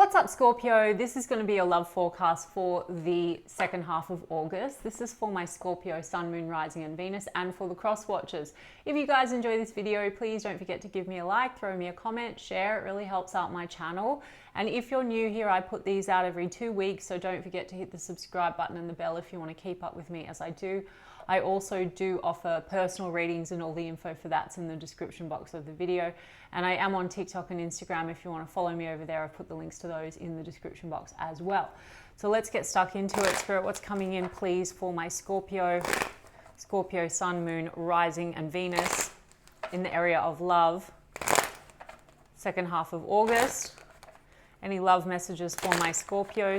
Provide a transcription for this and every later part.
What's up, Scorpio? This is going to be a love forecast for the second half of August. This is for my Scorpio Sun, Moon, Rising and Venus, and for the cross watchers. If you guys enjoy this video, please don't forget to give me a like, throw me a comment, share. It really helps out my channel. And if you're new here, I put these out every 2 weeks, so don't forget to hit the subscribe button and the bell if you want to keep up with me as I do. I also do offer personal readings, and all the info for that's in the description box of the video. And I am on TikTok and Instagram. If you want to follow me over there, I've put the links to those in the description box as well. So let's get stuck into it. Spirit, what's coming in, please, for my Scorpio Sun, Moon, Rising and Venus in the area of love, second half of August. Any love messages for my Scorpio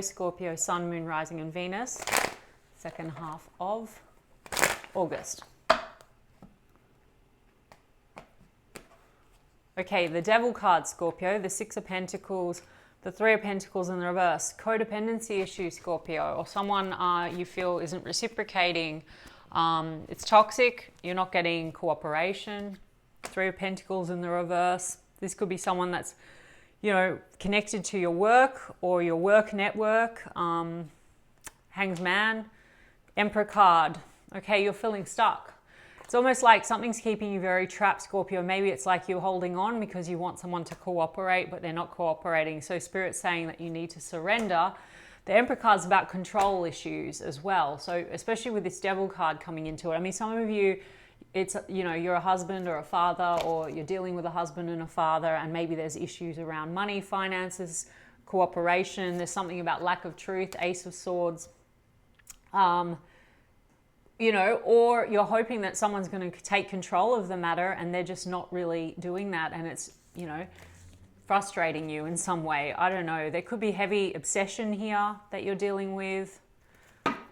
Sun, Moon, Rising and Venus, second half of August. Okay, the Devil card, Scorpio, the Six of Pentacles, the Three of Pentacles in the reverse. Codependency issue, Scorpio, or someone you feel isn't reciprocating. It's toxic. You're not getting cooperation. Three of Pentacles in the reverse. This could be someone that's, you know, connected to your work or your work network. Hanged Man, Emperor card. Okay, you're feeling stuck. It's almost like something's keeping you very trapped, Scorpio. Maybe it's like you're holding on because you want someone to cooperate, but they're not cooperating. So Spirit's saying that you need to surrender. The Emperor card's about control issues as well. So especially with this Devil card coming into it. I mean, some of you, it's, you know, you're a husband or a father, or you're dealing with a husband and a father, and maybe there's issues around money, finances, cooperation. There's something about lack of truth, Ace of Swords. You know, or you're hoping that someone's going to take control of the matter and they're just not really doing that, and it's, you know, frustrating you in some way. I don't know. There could be heavy obsession here that you're dealing with.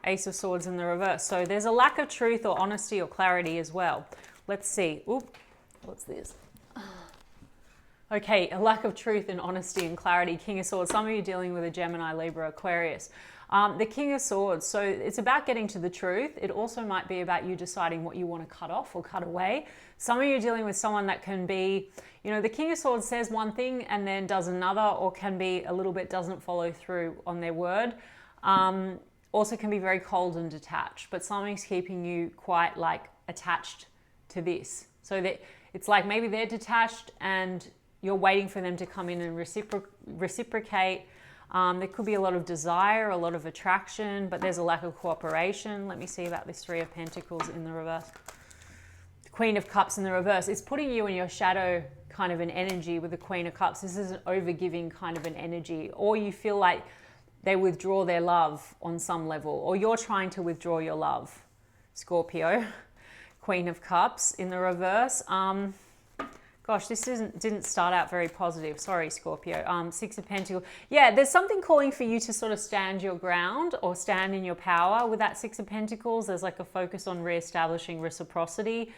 Ace of Swords in the reverse. So there's a lack of truth or honesty or clarity as well. Let's see. Oop, what's this? Okay, a lack of truth and honesty and clarity. King of Swords. Some of you dealing with a Gemini, Libra, Aquarius. The King of Swords, so it's about getting to the truth. It also might be about you deciding what you want to cut off or cut away. Some of you are dealing with someone that can be, you know, the King of Swords says one thing and then does another, or can be a little bit, doesn't follow through on their word. Also can be very cold and detached, but something's keeping you quite like attached to this. So that it's like maybe they're detached and you're waiting for them to come in and reciprocate. There could be a lot of desire, a lot of attraction, but there's a lack of cooperation. Let me see about this Three of Pentacles in the reverse. The Queen of Cups in the reverse. It's putting you in your shadow kind of an energy with the Queen of Cups. This is an overgiving kind of an energy, or you feel like they withdraw their love on some level, or you're trying to withdraw your love, Scorpio. Queen of Cups in the reverse. Gosh, this didn't start out very positive. Sorry, Scorpio. Six of Pentacles. Yeah, there's something calling for you to sort of stand your ground or stand in your power with that Six of Pentacles. There's like a focus on reestablishing reciprocity,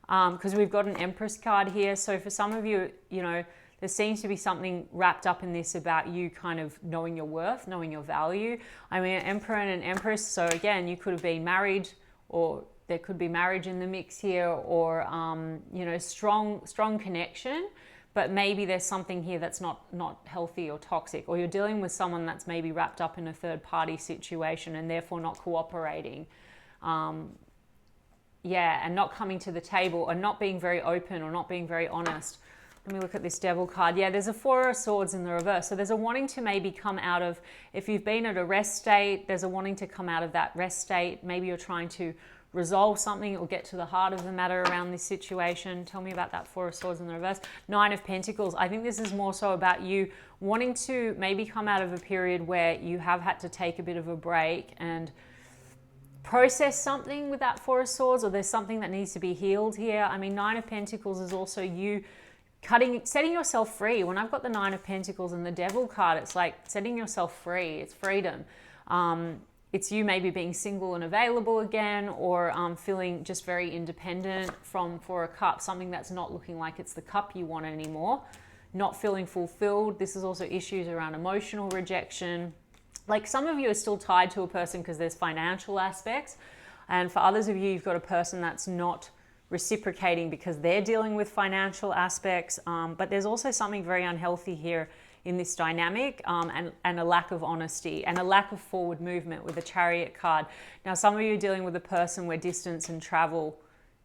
because we've got an Empress card here. So for some of you, you know, there seems to be something wrapped up in this about you kind of knowing your worth, knowing your value. I mean, an Emperor and an Empress. So again, you could have been married, or there could be marriage in the mix here, or, you know, strong connection, but maybe there's something here that's not healthy or toxic, or you're dealing with someone that's maybe wrapped up in a third party situation and therefore not cooperating. Yeah, and not coming to the table, or not being very open, or not being very honest. Let me look at this Devil card. Yeah, there's a Four of Swords in the reverse. So there's a wanting to maybe come out of, if you've been at a rest state, there's a wanting to come out of that rest state. Maybe you're trying to resolve something or get to the heart of the matter around this situation. Tell me about that Four of Swords in the reverse. Nine of Pentacles. I think this is more so about you wanting to maybe come out of a period where you have had to take a bit of a break and process something with that Four of Swords, or there's something that needs to be healed here. I mean, Nine of Pentacles is also you setting yourself free. When I've got the Nine of Pentacles and the Devil card, it's like setting yourself free. It's freedom. It's you maybe being single and available again, or feeling just very independent from Four of Cups, something that's not looking like it's the cup you want anymore, not feeling fulfilled. This is also issues around emotional rejection. Like some of you are still tied to a person because there's financial aspects, and for others of you, you've got a person that's not reciprocating because they're dealing with financial aspects, but there's also something very unhealthy here in this dynamic, and a lack of honesty and a lack of forward movement with the Chariot card. Now, some of you are dealing with a person where distance and travel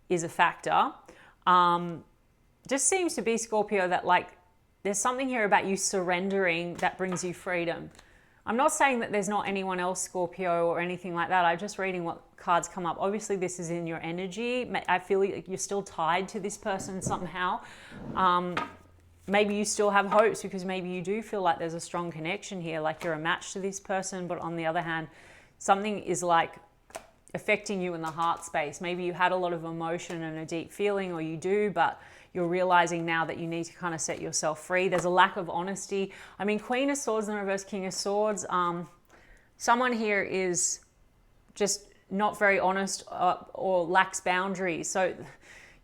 is a factor. Just seems to be, Scorpio, that like there's something here about you surrendering that brings you freedom. I'm not saying that there's not anyone else, Scorpio, or anything like that. I'm just reading what cards come up. Obviously, this is in your energy. I feel like you're still tied to this person somehow. Maybe you still have hopes because maybe you do feel like there's a strong connection here, like you're a match to this person. But on the other hand, something is like affecting you in the heart space. Maybe you had a lot of emotion and a deep feeling, or you do, but you're realizing now that you need to kind of set yourself free. There's a lack of honesty. I mean, Queen of Swords in reverse, King of Swords. Someone here is just not very honest, or lacks boundaries. So,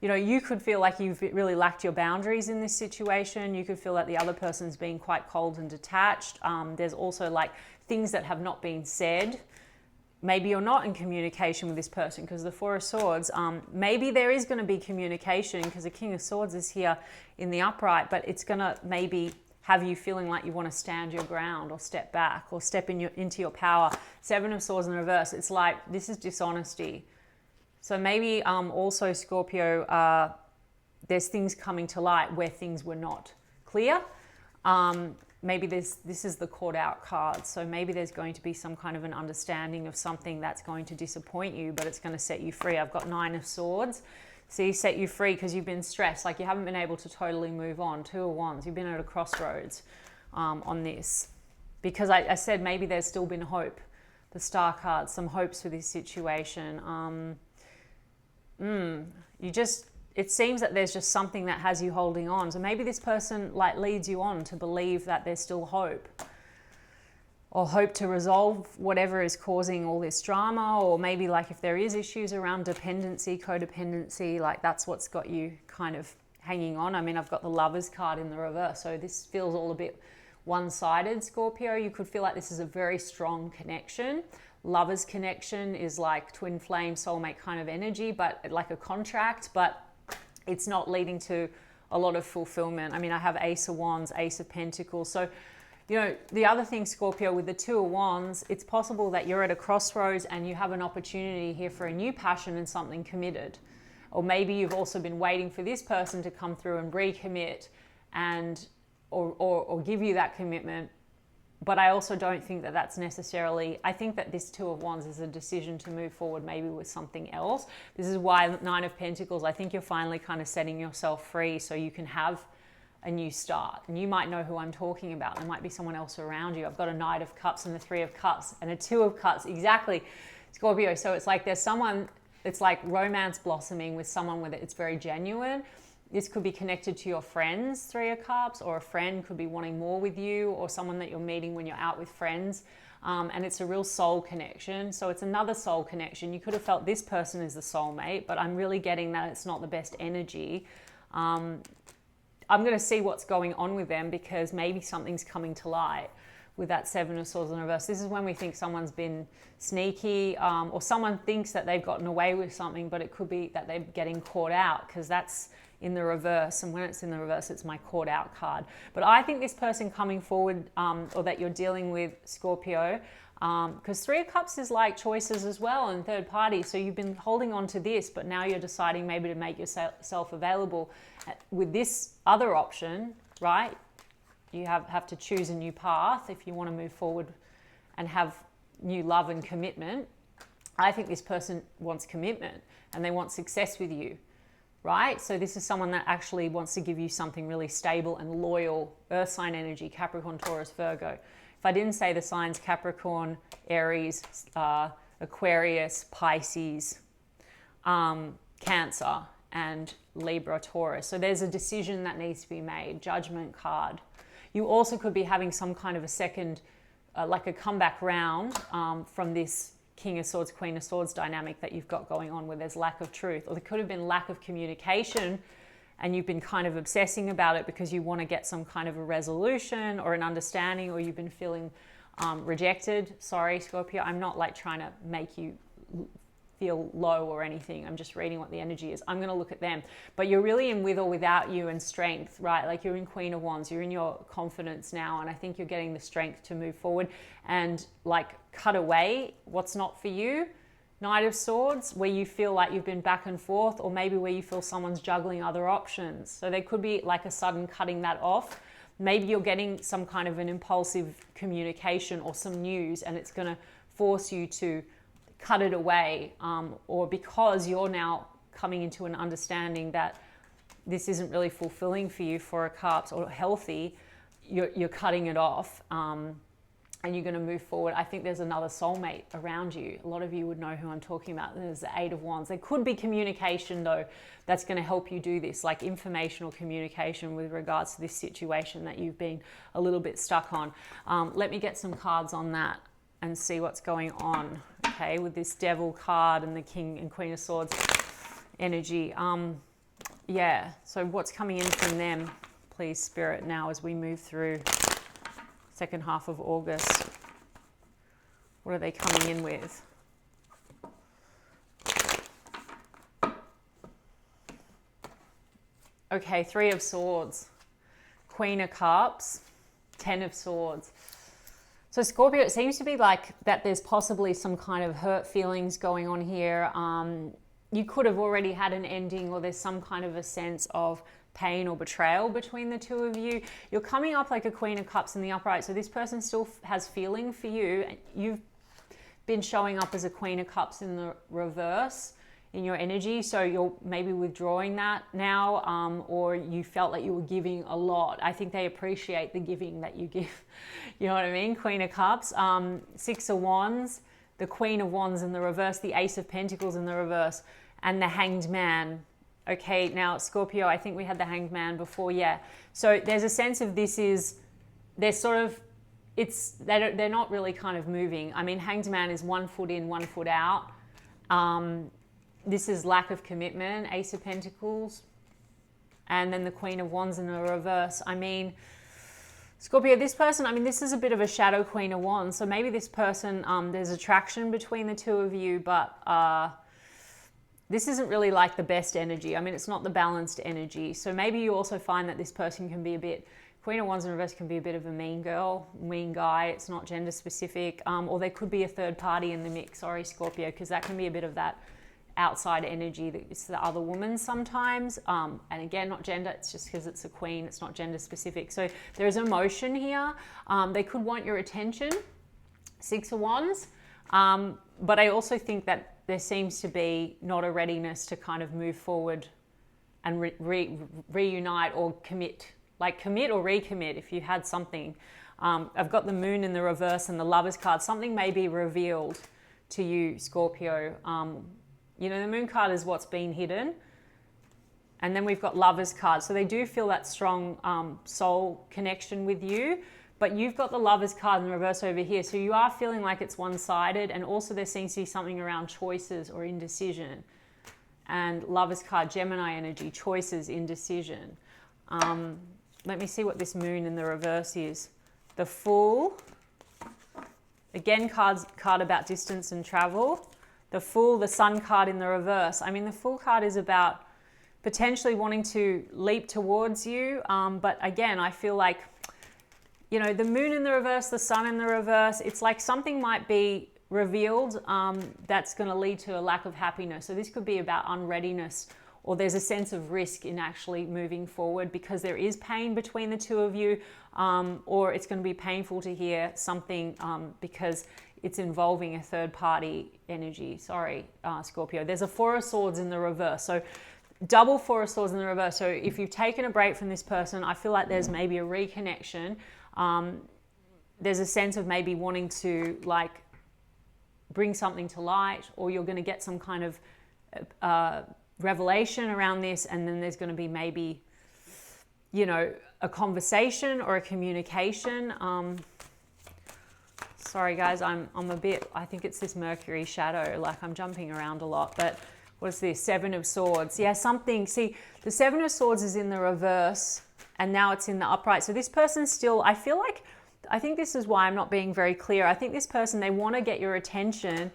you know, you could feel like you've really lacked your boundaries in this situation. You could feel that the other person's being quite cold and detached. There's also like things that have not been said. Maybe you're not in communication with this person because the Four of Swords, maybe there is going to be communication because the King of Swords is here in the upright, but it's going to maybe have you feeling like you want to stand your ground or step back or step into your power. Seven of Swords in reverse, it's like this is dishonesty. So maybe also, Scorpio, there's things coming to light where things were not clear. Maybe this is the caught out card. So maybe there's going to be some kind of an understanding of something that's going to disappoint you, but it's going to set you free. I've got Nine of Swords. See, set you free because you've been stressed. Like you haven't been able to totally move on. Two of Wands. You've been at a crossroads on this. Because I said maybe there's still been hope. The Star card, some hopes for this situation. It seems that there's just something that has you holding on. So maybe this person like leads you on to believe that there's still hope, or hope to resolve whatever is causing all this drama. Or maybe like if there is issues around dependency, codependency, like that's what's got you kind of hanging on. I mean, I've got the Lovers card in the reverse. So this feels all a bit one-sided, Scorpio. You could feel like this is a very strong connection. Lovers connection is like twin flame, soulmate kind of energy, but like a contract, but it's not leading to a lot of fulfillment. I mean, I have Ace of Wands, Ace of Pentacles. So, you know, the other thing, Scorpio, with the Two of Wands, it's possible that you're at a crossroads and you have an opportunity here for a new passion and something committed. Or maybe you've also been waiting for this person to come through and recommit and or give you that commitment. But I also don't think that that's necessarily, I think that this Two of Wands is a decision to move forward maybe with something else. This is why Nine of Pentacles, I think you're finally kind of setting yourself free so you can have a new start. And you might know who I'm talking about. There might be someone else around you. I've got a Knight of Cups and the Three of Cups and a Two of Cups. Exactly, Scorpio. So it's like there's someone, it's like romance blossoming with someone with it. It's very genuine. This could be connected to your friends, Three of Cups, or a friend could be wanting more with you, or someone that you're meeting when you're out with friends. And it's a real soul connection. So it's another soul connection. You could have felt this person is the soulmate, but I'm really getting that it's not the best energy. I'm going to see what's going on with them because maybe something's coming to light with that Seven of Swords in reverse. This is when we think someone's been sneaky, or someone thinks that they've gotten away with something, but it could be that they're getting caught out because that's in the reverse. And when it's in the reverse, it's my caught out card. But I think this person coming forward, or that you're dealing with, Scorpio, because Three of Cups is like choices as well and third party. So you've been holding on to this, but now you're deciding maybe to make yourself available with this other option, right? You have to choose a new path if you want to move forward and have new love and commitment. I think this person wants commitment and they want success with you, right? So this is someone that actually wants to give you something really stable and loyal. Earth sign energy, Capricorn, Taurus, Virgo. If I didn't say the signs, Capricorn, Aries, Aquarius, Pisces, Cancer, and Libra, Taurus. So there's a decision that needs to be made. Judgment card. You also could be having some kind of a second, like a comeback round from this King of Swords, Queen of Swords dynamic that you've got going on where there's lack of truth, or there could have been lack of communication and you've been kind of obsessing about it because you want to get some kind of a resolution or an understanding, or you've been feeling rejected. Sorry, Scorpio, I'm not like trying to make you feel low or anything. I'm just reading what the energy is. I'm going to look at them. But you're really in with or without you and strength, right? Like you're in Queen of Wands. You're in your confidence now. And I think you're getting the strength to move forward and like cut away what's not for you. Knight of Swords, where you feel like you've been back and forth, or maybe where you feel someone's juggling other options. So there could be like a sudden cutting that off. Maybe you're getting some kind of an impulsive communication or some news, and it's going to force you to cut it away, or because you're now coming into an understanding that this isn't really fulfilling for you, for a Cups, or healthy, you're cutting it off. And you're going to move forward. I think there's another soulmate around you. A lot of you would know who I'm talking about. There's the Eight of Wands. There could be communication, though, that's going to help you do this, like informational communication with regards to this situation that you've been a little bit stuck on. Let me get some cards on that and see what's going on, okay, with this Devil card and the King and Queen of Swords energy. Yeah, so what's coming in from them, please, Spirit, now as we move through second half of August? What are they coming in with? Okay, Three of Swords, Queen of Cups, Ten of Swords. So Scorpio, it seems to be like that there's possibly some kind of hurt feelings going on here. You could have already had an ending, or there's some kind of a sense of pain or betrayal between the two of you. You're coming up like a Queen of Cups in the upright, so this person still has feeling for you. You've been showing up as a Queen of Cups in the reverse in your energy, so you're maybe withdrawing that now, or you felt like you were giving a lot. I think they appreciate the giving that you give. You know what I mean? Queen of Cups, Six of Wands, the Queen of Wands in the reverse, the Ace of Pentacles in the reverse, and the Hanged Man. Okay, now Scorpio, I think we had the Hanged Man before, yeah. So there's a sense of this is, they're sort of, they're not really kind of moving. I mean, Hanged Man is 1 foot in, 1 foot out. This is lack of commitment, Ace of Pentacles, and then the Queen of Wands in the reverse. I mean, Scorpio, this person, I mean, this is a bit of a shadow Queen of Wands. So maybe this person, there's attraction between the two of you, but this isn't really like the best energy. I mean, it's not the balanced energy. So maybe you also find that this person can be a bit, Queen of Wands in reverse can be a bit of a mean girl, mean guy. It's not gender specific. Or there could be a third party in the mix. Sorry, Scorpio, because that can be a bit of that outside energy that it's the other woman sometimes. And again, not gender. It's just because it's a queen. It's not gender specific. So there's emotion here. They could want your attention. Six of Wands. But I also think that there seems to be not a readiness to kind of move forward and reunite or commit. Like commit or recommit if you had something. I've got the Moon in the reverse and the Lovers card. Something may be revealed to you, Scorpio. You know, the Moon card is what's been hidden. And then we've got Lovers card. So they do feel that strong soul connection with you. But you've got the Lovers card in the reverse over here. So you are feeling like it's one-sided. And also there seems to be something around choices or indecision. And Lovers card, Gemini energy, choices, indecision. Let me see what this Moon in the reverse is. The Fool. Again, card about distance and travel. The Fool, the Sun card in the reverse. I mean, the Fool card is about potentially wanting to leap towards you. But again, I feel like, you know, the Moon in the reverse, the Sun in the reverse, it's like something might be revealed that's going to lead to a lack of happiness. So this could be about unreadiness, or there's a sense of risk in actually moving forward because there is pain between the two of you, or it's going to be painful to hear something because it's involving a third party energy. Sorry, Scorpio. There's a Four of Swords in the reverse. So double Four of Swords in the reverse. So if you've taken a break from this person, I feel like there's maybe a reconnection. There's a sense of maybe wanting to like bring something to light, or you're going to get some kind of revelation around this, and then there's going to be maybe, you know, a conversation or a communication. Sorry guys, I'm a bit, I think it's this Mercury shadow, like I'm jumping around a lot, but what is this? Seven of Swords. Yeah, something, see, the Seven of Swords is in the reverse and now it's in the upright. So this person still, I feel like, I think this is why I'm not being very clear. I think this person, they want to get your attention,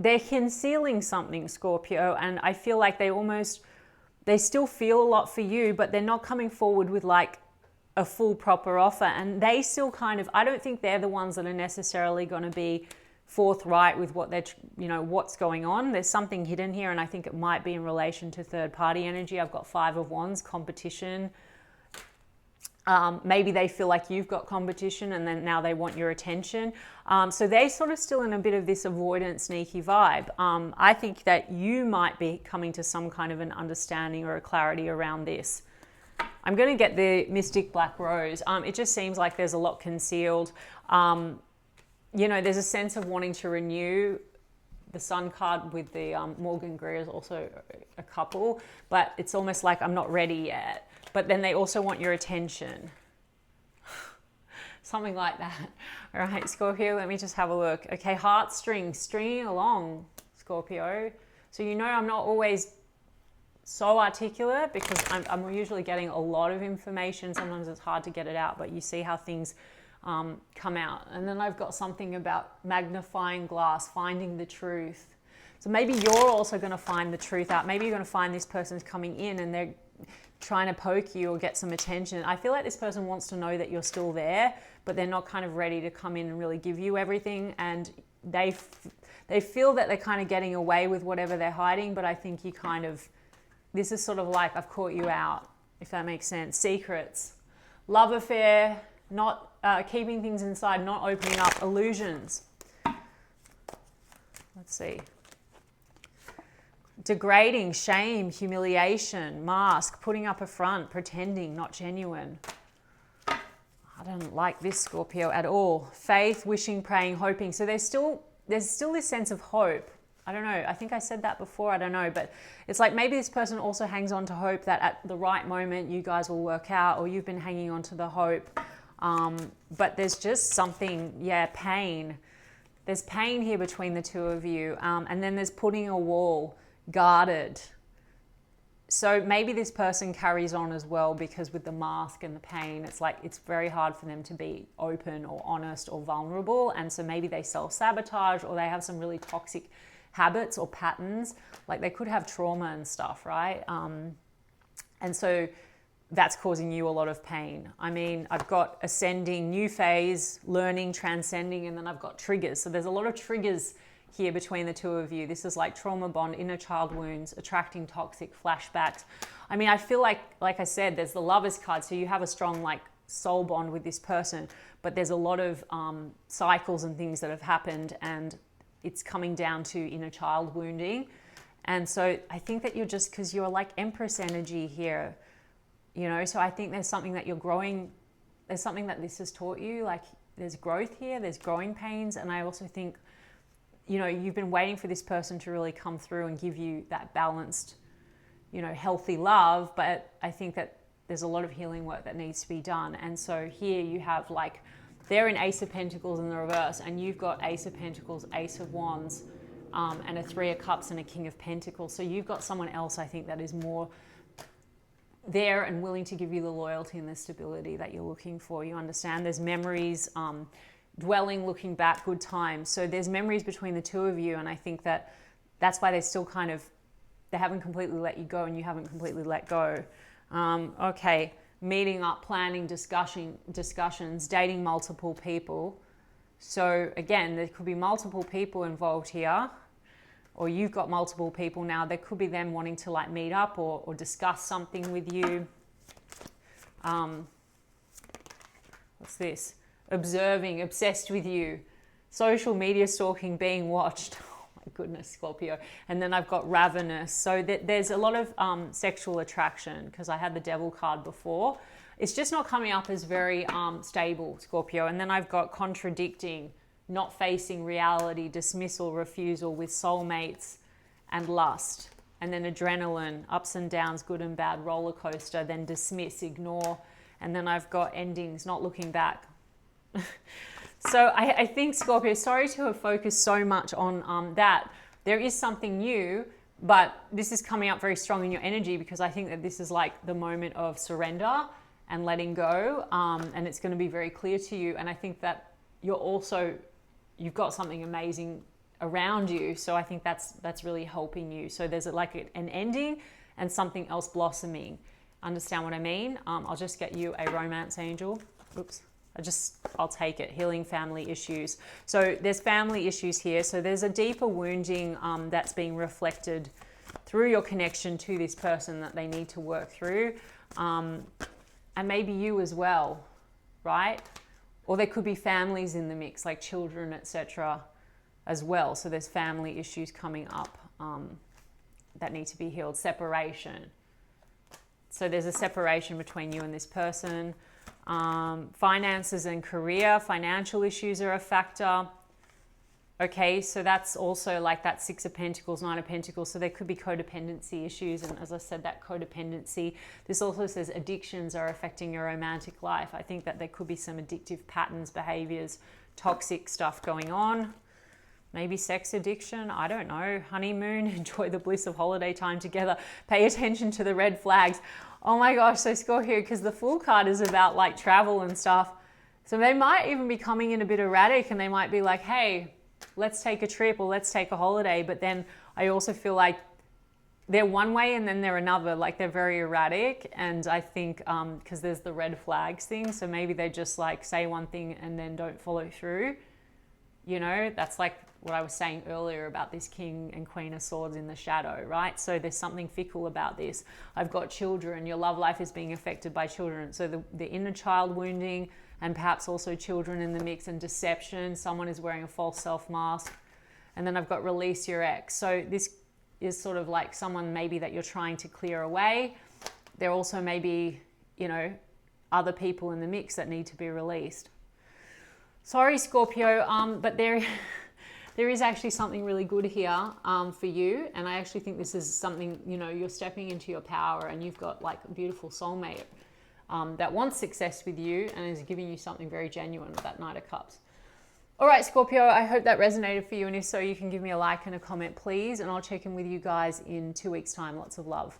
they're concealing something, Scorpio, and I feel like they still feel a lot for you, but they're not coming forward with like a full proper offer. And they still kind of, I don't think they're the ones that are necessarily going to be forthright with what they're, what's going on. There's something hidden here, and I think it might be in relation to third party energy. I've got 5 of Wands, competition. Maybe they feel like you've got competition and then now they want your attention. So they're sort of still in a bit of this avoidant, sneaky vibe. I think that you might be coming to some kind of an understanding or a clarity around this. I'm going to get the Mystic Black Rose. It just seems like there's a lot concealed. There's a sense of wanting to renew. The Sun card with the Morgan Greer is also a couple, but it's almost like I'm not ready yet. But then they also want your attention. Something like that. All right, Scorpio, let me just have a look. Okay, heartstrings, stringing along, Scorpio. So I'm not always so articulate because I'm usually getting a lot of information. Sometimes it's hard to get it out, but you see how things come out. And then I've got something about magnifying glass, finding the truth. So maybe you're also going to find the truth out. Maybe you're going to find this person's coming in and they're trying to poke you or get some attention. I feel like this person wants to know that you're still there, but they're not kind of ready to come in and really give you everything. And they feel that they're kind of getting away with whatever they're hiding, but I think this is sort of like, I've caught you out, if that makes sense. Secrets, love affair, not keeping things inside, not opening up, illusions. Let's see. Degrading, shame, humiliation, mask, putting up a front, pretending, not genuine. I don't like this, Scorpio, at all. Faith, wishing, praying, hoping. So there's still this sense of hope. I don't know. I think I said that before. I don't know. But it's like maybe this person also hangs on to hope that at the right moment you guys will work out, or you've been hanging on to the hope. But there's just something, pain. There's pain here between the two of you. And then there's putting a wall, guarded. So maybe this person carries on as well, because with the mask and the pain, it's like it's very hard for them to be open or honest or vulnerable. And so maybe they self-sabotage, or they have some really toxic habits or patterns. Like they could have trauma and stuff, right? And so that's causing you a lot of pain. I mean, I've got ascending, new phase, learning, transcending, and then I've got triggers. So there's a lot of triggers here between the two of you. This is like trauma bond, inner child wounds, attracting toxic flashbacks. I mean, I feel like I said, there's the Lovers card. So you have a strong like soul bond with this person, but there's a lot of cycles and things that have happened, and it's coming down to inner child wounding. And so I think that because you're like Empress energy here, so I think there's something that you're growing. There's something that this has taught you. Like there's growth here, there's growing pains. And I also think, you've been waiting for this person to really come through and give you that balanced, healthy love. But I think that there's a lot of healing work that needs to be done. And so here you have like, they're in Ace of Pentacles in the reverse, and you've got Ace of Pentacles, Ace of Wands, and a 3 of Cups and a King of Pentacles. So you've got someone else, I think, that is more there and willing to give you the loyalty and the stability that you're looking for. You understand? There's memories, dwelling, looking back, good times. So there's memories between the two of you, and I think that that's why they still they haven't completely let you go, and you haven't completely let go. Okay, meeting up, planning, discussions, dating multiple people. So again, there could be multiple people involved here, or you've got multiple people now. There could be them wanting to like meet up or discuss something with you. What's this? Observing, obsessed with you, social media stalking, being watched. Oh my goodness, Scorpio. And then I've got ravenous. So there's a lot of sexual attraction, because I had the Devil card before. It's just not coming up as very stable, Scorpio. And then I've got contradicting, not facing reality, dismissal, refusal with soulmates, and lust. And then adrenaline, ups and downs, good and bad, roller coaster, then dismiss, ignore. And then I've got endings, not looking back. So I think, Scorpio, sorry to have focused so much on that. There is something new, but this is coming up very strong in your energy, because I think that this is like the moment of surrender and letting go. And it's going to be very clear to you. And I think that you've got something amazing around you. So I think that's really helping you. So there's like an ending and something else blossoming. Understand what I mean? I'll just get you a romance angel. Oops. I'll take it. Healing family issues. So there's family issues here. So there's a deeper wounding that's being reflected through your connection to this person that they need to work through. And maybe you as well, right? Or there could be families in the mix, like children, etc. as well. So there's family issues coming up that need to be healed. Separation. So there's a separation between you and this person. Finances and career, financial issues are a factor. Okay, so that's also like that Six of Pentacles, Nine of Pentacles. So there could be codependency issues. And as I said, that codependency, this also says addictions are affecting your romantic life. I think that there could be some addictive patterns, behaviors, toxic stuff going on. Maybe sex addiction, I don't know. Honeymoon, enjoy the bliss of holiday time together. Pay attention to the red flags. Oh my gosh, so Scorpio, because the Fool card is about like travel and stuff. So they might even be coming in a bit erratic and they might be like, hey, let's take a trip or let's take a holiday. But then I also feel like they're one way and then they're another, like they're very erratic. And I think because there's the red flags thing, so maybe they just like say one thing and then don't follow through. You know, that's like what I was saying earlier about this King and Queen of Swords in the shadow, right? So there's something fickle about this. I've got children. Your love life is being affected by children. So the inner child wounding and perhaps also children in the mix and deception. Someone is wearing a false self mask. And then I've got release your ex. So this is sort of like someone maybe that you're trying to clear away. There also may be, you know, other people in the mix that need to be released. Sorry, Scorpio, but there is actually something really good here for you. And I actually think this is something, you know, you're stepping into your power and you've got like a beautiful soulmate that wants success with you and is giving you something very genuine with that Knight of Cups. All right, Scorpio, I hope that resonated for you. And if so, you can give me a like and a comment, please. And I'll check in with you guys in 2 weeks' time. Lots of love.